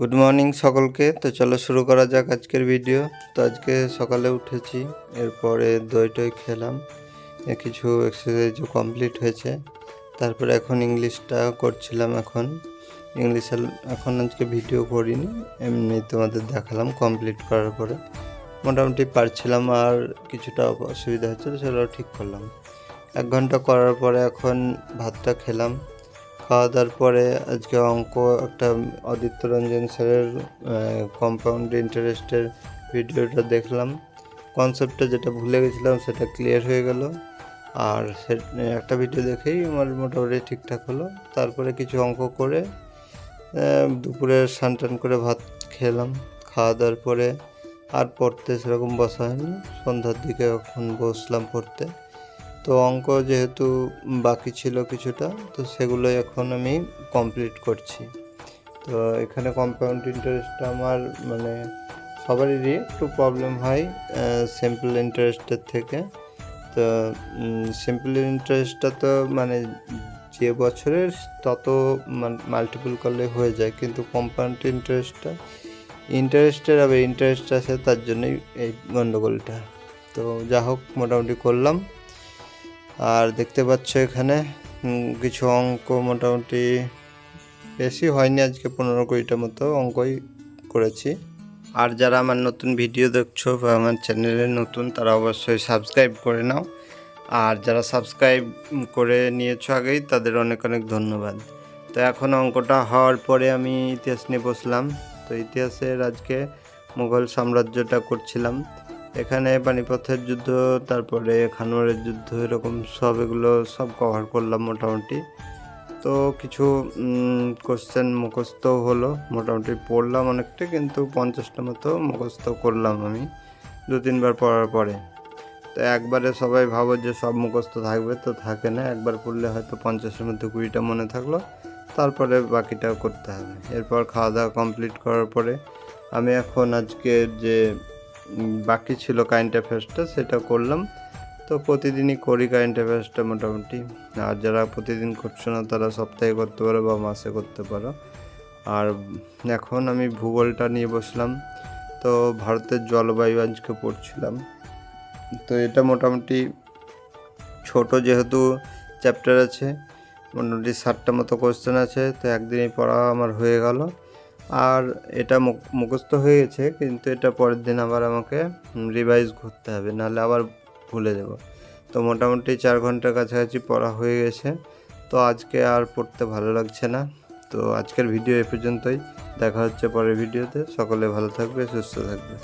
Good morning সকলকে। তো চলো শুরু করা যাক আজকের ভিডিও। তো আজকে সকালে উঠেছি, এরপরে দই টই খেলাম, কিছু এক্সারসাইজও কমপ্লিট হয়েছে। তারপরে এখন ইংলিশটা করছিলাম। এখন আজকে ভিডিও করিনি, এমনি তোমাদের দেখালাম কমপ্লিট করার পরে। মোটামুটি পারছিলাম, আর কিছুটা অসুবিধা হচ্ছিল, সেটাও ঠিক করলাম। 1 ঘন্টা করার পরে এখন ভাতটা খেলাম। খাওয়া দাওয়ার পরে আজকে অঙ্ক একটা অদিত্য রঞ্জন স্যারের কম্পাউন্ড ইন্টারেস্টের ভিডিওটা দেখলাম। কনসেপ্টটা যেটা ভুলে গেছিলাম সেটা ক্লিয়ার হয়ে গেল, আর একটা ভিডিও দেখেই আমার মোটামুটি ঠিকঠাক হলো। তারপরে কিছু অঙ্ক করে দুপুরে স্নান টান করে ভাত খেলাম। খাওয়া দাওয়ার পরে আর পড়তে সেরকম বসা হয়নি, সন্ধ্যার দিকে এখন বসলাম পড়তে। তো অঙ্ক যেহেতু বাকি ছিল কিছুটা, তো সেগুলো এখন আমি কমপ্লিট করছি। তো এখানে কম্পাউন্ড ইন্টারেস্টটা আমার সবারই একটু প্রবলেম হয় সিম্পল ইন্টারেস্টের থেকে। তো সিম্পল ইন্টারেস্টটা তো যে বছরের তত মাল্টিপল করলে হয়ে যায়, কিন্তু কম্পাউন্ড ইন্টারেস্টের আবার ইন্টারেস্ট আছে, তার জন্যই এই গণ্ডগোলটা। তো যা হোক, মোটামুটি করলাম। আর দেখতে পাচ্ছ এখানে কিছু অঙ্ক মোটামুটি বেশি হয়নি, আজকে 15-20টা মতো অঙ্কই করেছি। আর যারা আমার নতুন ভিডিও দেখছো বা আমার চ্যানেলে নতুন, তারা অবশ্যই সাবস্ক্রাইব করে নাও। আর যারা সাবস্ক্রাইব করে নিয়েছো আগেই, তাদের অনেক অনেক ধন্যবাদ। তো এখন অঙ্কটা হওয়ার পরে আমি ইতিহাস নিয়ে বসলাম। তো ইতিহাসের আজকে মুঘল সাম্রাজ্যটা করছিলাম। এখানে পানিপথের যুদ্ধ, তারপরে খানোয়ারের যুদ্ধ, এরকম এগুলো সব কভার করলাম মোটামুটি। তো কিছু কোশ্চেন মুখস্থ হলো, মোটামুটি পড়লাম অনেকটা, কিন্তু 50টা মতো মুখস্থ করলাম আমি 2-3 বার পড়ার পরে। তো একবারে সবাই ভাবো যে সব মুখস্থ থাকবে, তো থাকে না। একবার পড়লে হয়তো 50-এর মধ্যে 20টা মনে থাকলো, তারপরে বাকিটা করতে হবে। এরপর খাওয়া দাওয়া কমপ্লিট করার পরে আমি এখন আজকে যে বাকি ছিল কারেন্ট অ্যাফেয়ার্সটা, সেটা করলাম। তো প্রতিদিনই করি কারেন্ট অ্যাফেয়ার্সটা মোটামুটি। আর যারা প্রতিদিন করছো না, তারা সপ্তাহে করতে পারো বা মাসে করতে পারো। আর এখন আমি ভূগোলটা নিয়ে বসলাম। তো ভারতের জলবায়ু আজকে পড়ছিলাম। তো এটা মোটামুটি ছোট, যেহেতু চ্যাপ্টার আছে, মোটামুটি 60টা মতো কোশ্চেন আছে। তো একদিনই পড়া আমার হয়ে গেল। আর এটা মুখস্থ হয়ে গেছে, কিন্তু এটা পরের দিন আবার আমাকে রিভাইজ করতে হবে, নাহলে আবার ভুলে যাব। তো মোটামুটি 4 ঘন্টার কাছাকাছি পড়া হয়ে গেছে। তো আজকে আর পড়তে ভালো লাগছে না। তো আজকের ভিডিও এ পর্যন্তই। দেখা হচ্ছে পরের ভিডিওতে। সকলে ভালো থাকবে, সুস্থ থাকবে।